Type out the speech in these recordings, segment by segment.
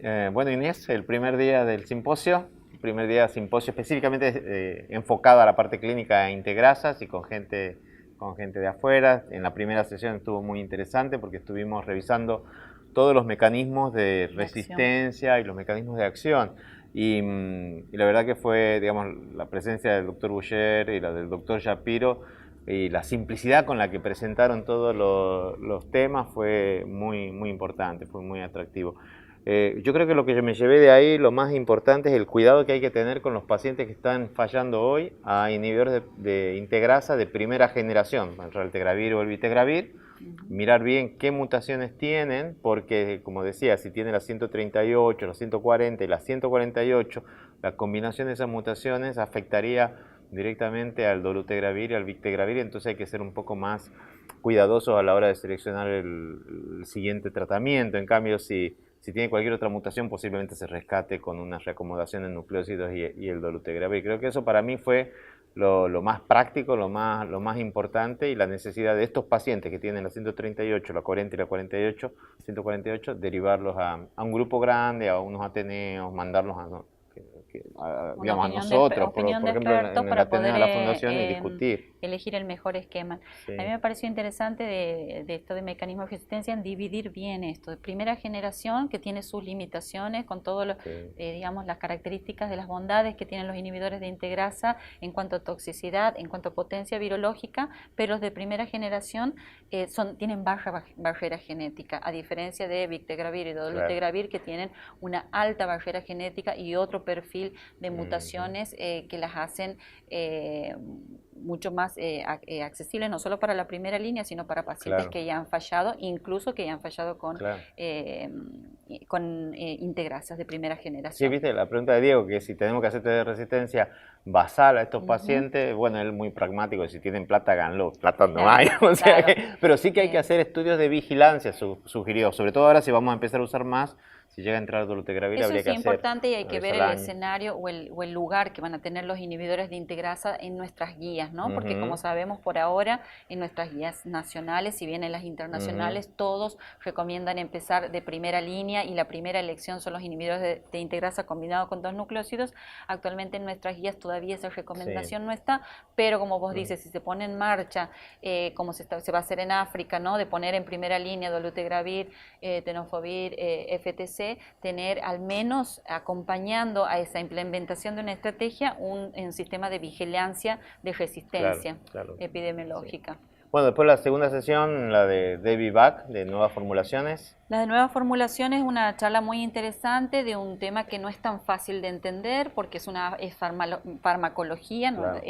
Bueno, Inés, el primer día del simposio, primer día de simposio específicamente enfocado a la parte clínica de integrasas y con gente de afuera. En la primera sesión estuvo muy interesante porque estuvimos revisando todos los mecanismos de De acción. resistencia y los mecanismos de acción. Y la verdad que fue, digamos, la presencia del doctor Boucher y la del doctor Shapiro y la simplicidad con la que presentaron todos los temas fue muy importante, fue muy atractivo. Yo creo que lo que yo me llevé de ahí, lo más importante es el cuidado que hay que tener con los pacientes que están fallando hoy a inhibidores de integrasa de primera generación, el raltegravir o el vitegravir. Mirar bien qué mutaciones tienen, porque como decía, si tiene la 138, la 140 y la 148, la combinación de esas mutaciones afectaría directamente al dolutegravir y al vitegravir, entonces hay que ser un poco más cuidadosos a la hora de seleccionar el siguiente tratamiento. En cambio, si tiene cualquier otra mutación, posiblemente se rescate con una reacomodación en nucleócidos y el dolutegravir. Creo que eso para mí fue lo más práctico, lo más importante y la necesidad de estos pacientes que tienen la 138, la 40 y la 48, 148, derivarlos a un grupo grande, a unos ateneos, mandarlos Una digamos, a opinión nosotros, opinión de ejemplo, expertos en el para Ateneo poder de la Fundación y discutir. elegir el mejor esquema. A mí Sí, me pareció interesante de esto de mecanismo de resistencia en dividir bien esto. De primera generación, que tiene sus limitaciones, con todas sí. digamos, las características de las bondades que tienen los inhibidores de integrasa en cuanto a toxicidad, en cuanto a potencia virológica, pero los de primera generación tienen baja barrera genética, a diferencia de Victegravir y Claro. Dolutegravir, que tienen una alta barrera genética y otro perfil de Ujú. mutaciones que las hacen mucho más accesibles, no solo para la primera línea, sino para pacientes Claro, que ya han fallado, incluso que ya han fallado claro. eh, con integrasas de primera Sí, generación. viste, la pregunta de Diego, que si tenemos que hacer test de resistencia basal a estos Ujú. pacientes, bueno, él es muy pragmático, si tienen plata, háganlo, plata no hay, Claro, o sea claro. pero sí que hay que Eh, hacer estudios de vigilancia, sugirió, sobre todo ahora si vamos a empezar a usar más, si llega a entrar dolutegravir Eso habría es que hacer importante y hay una que vez ver al el año. escenario o el lugar que van a tener los inhibidores de integrasa en nuestras guías, ¿no? Porque como Ujú, sabemos por ahora, en nuestras guías nacionales, si bien en las ujú, internacionales, todos recomiendan empezar de primera línea y la primera elección son los inhibidores de integrasa combinados con dos nucleósidos. Actualmente en nuestras guías todavía esa sí, recomendación no está, pero como vos ujú, dices, si se pone en marcha, como se va a hacer en África, ¿no? De poner en primera línea dolutegravir, tenofovir, FTC, tener al menos acompañando a esa implementación de una estrategia un sistema de vigilancia de claro, resistencia claro, sí. epidemiológica. Bueno, después la segunda sesión, la de David Back, de nuevas formulaciones, La de nuevas formulaciones es una charla muy interesante de un tema que no es tan fácil de entender porque es farmacología, ¿no? claro.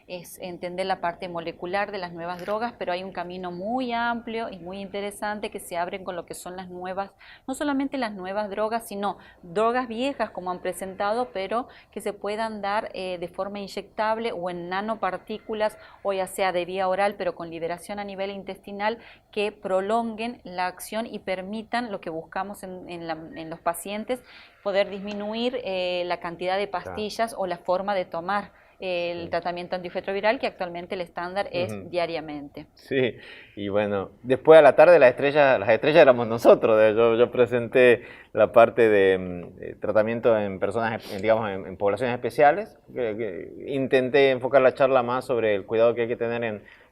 Es entender la parte molecular de las nuevas drogas, pero hay un camino muy amplio y muy interesante que se abre con lo que son las nuevas, no solamente las nuevas drogas, sino drogas viejas como han presentado, pero que se puedan dar de forma inyectable o en nanopartículas o ya sea de vía oral, pero con liberación a nivel intestinal que prolonguen la acción y permitan lo que buscamos en los pacientes, poder disminuir la cantidad de Claro, pastillas o la forma de tomar el sí. tratamiento antirretroviral, que actualmente el estándar es Ujú. diariamente. Sí, y bueno, después a la tarde las estrellas éramos nosotros. Yo presenté la parte de tratamiento en personas, digamos, en poblaciones especiales. Que intenté enfocar la charla más sobre el cuidado que hay que tener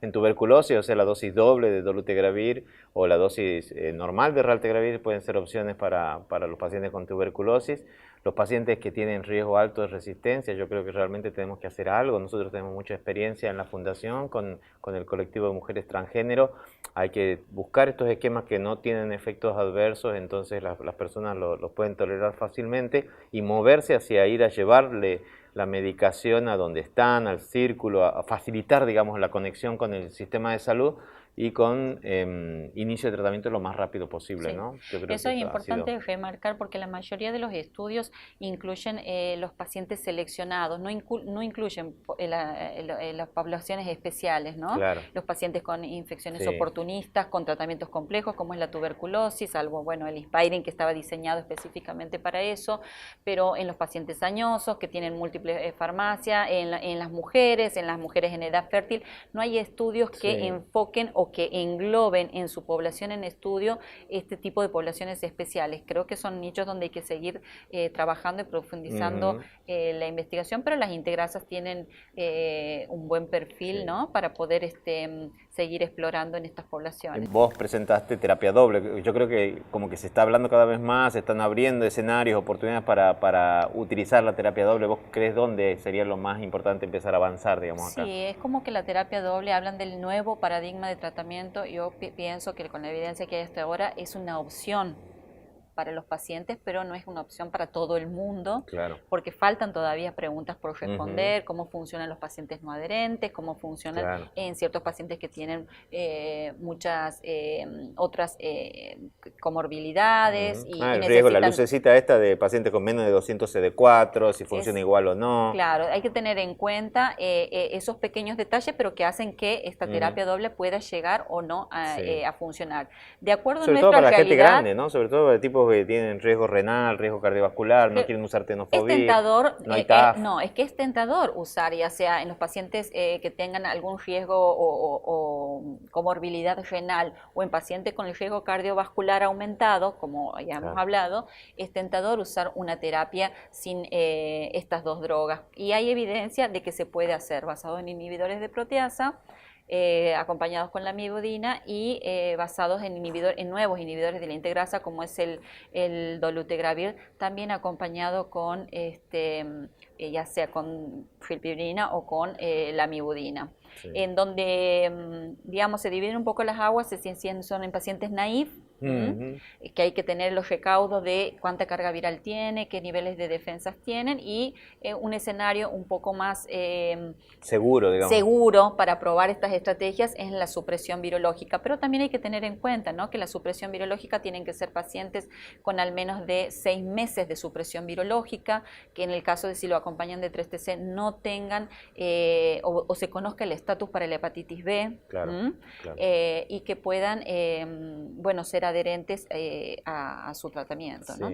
en tuberculosis, o sea, la dosis doble de dolutegravir o la dosis normal de raltegravir pueden ser opciones para los pacientes con tuberculosis. Los pacientes que tienen riesgo alto de resistencia, yo creo que realmente tenemos que hacer algo. Nosotros tenemos mucha experiencia en la fundación con el colectivo de mujeres transgénero. Hay que buscar estos esquemas que no tienen efectos adversos, entonces las personas los pueden tolerar fácilmente y moverse hacia ir a llevarle la medicación a donde están, al círculo, a facilitar, digamos, la conexión con el sistema de salud y con inicio de tratamiento lo más rápido posible, Sí, ¿no? Yo creo que eso es eso ha sido... importante remarcar porque la mayoría de los estudios incluyen los pacientes seleccionados, no incluyen las poblaciones especiales, ¿no? Claro, Los pacientes con infecciones sí, oportunistas, con tratamientos complejos como es la tuberculosis, salvo, bueno, el Inspiring que estaba diseñado específicamente para eso, pero en los pacientes añosos que tienen múltiples farmacias, en las mujeres en edad fértil, no hay estudios que sí. enfoquen o o que engloben en su población en estudio este tipo de poblaciones especiales. Creo que son nichos donde hay que seguir trabajando y profundizando la investigación, pero las integrasas tienen un buen perfil, Sí. ¿no? Para poder seguir explorando en estas poblaciones. Vos presentaste terapia doble. Yo creo que como que se está hablando cada vez más, se están abriendo escenarios, oportunidades para utilizar la terapia doble. ¿Vos crees dónde sería lo más importante empezar a avanzar, digamos, acá? Sí, es como que la terapia doble, hablan del nuevo paradigma de tratamiento. Yo pienso que con la evidencia que hay hasta ahora es una opción para los pacientes, pero no es una opción para todo el mundo, Claro. porque faltan todavía preguntas por responder, cómo funcionan los pacientes no adherentes, cómo funcionan Claro. en ciertos pacientes que tienen muchas otras comorbilidades y El riesgo, la necesitan... lucecita esta de pacientes con menos de 200 CD4, si funciona igual o no. Claro, hay que tener en cuenta esos pequeños detalles, pero que hacen que esta terapia doble pueda llegar o no a funcionar. De acuerdo a Sobre todo nuestra para la gente realidad, grande, ¿no? Sobre todo para tipos que tienen riesgo renal, riesgo cardiovascular, no quieren usar es tenofovir, tentador, no hay TAF. no, es que es tentador usar, ya sea en los pacientes que tengan algún riesgo o comorbilidad renal o en pacientes con el riesgo cardiovascular aumentado, como ya hemos hablado, es tentador usar una terapia sin estas dos drogas. Y hay evidencia de que se puede hacer basado en inhibidores de proteasa, acompañados con la amibudina y basados en nuevos inhibidores de la integrasa como es el dolutegravir, también acompañado con ya sea con filpibrina o con la amibudina. Sí. En donde, digamos, se dividen un poco las aguas, son en pacientes naïf, que hay que tener los recaudos de cuánta carga viral tiene, qué niveles de defensas tienen y un escenario un poco más seguro, digamos. Seguro para probar estas estrategias es la supresión virológica, pero también hay que tener en cuenta, ¿no?, que la supresión virológica tienen que ser pacientes con al menos de 6 meses de supresión virológica, que en el caso de si lo acompañan de 3TC no tengan o se conozca el estatus para la hepatitis B, claro. Y que puedan bueno, ser adherentes a su tratamiento, ¿no?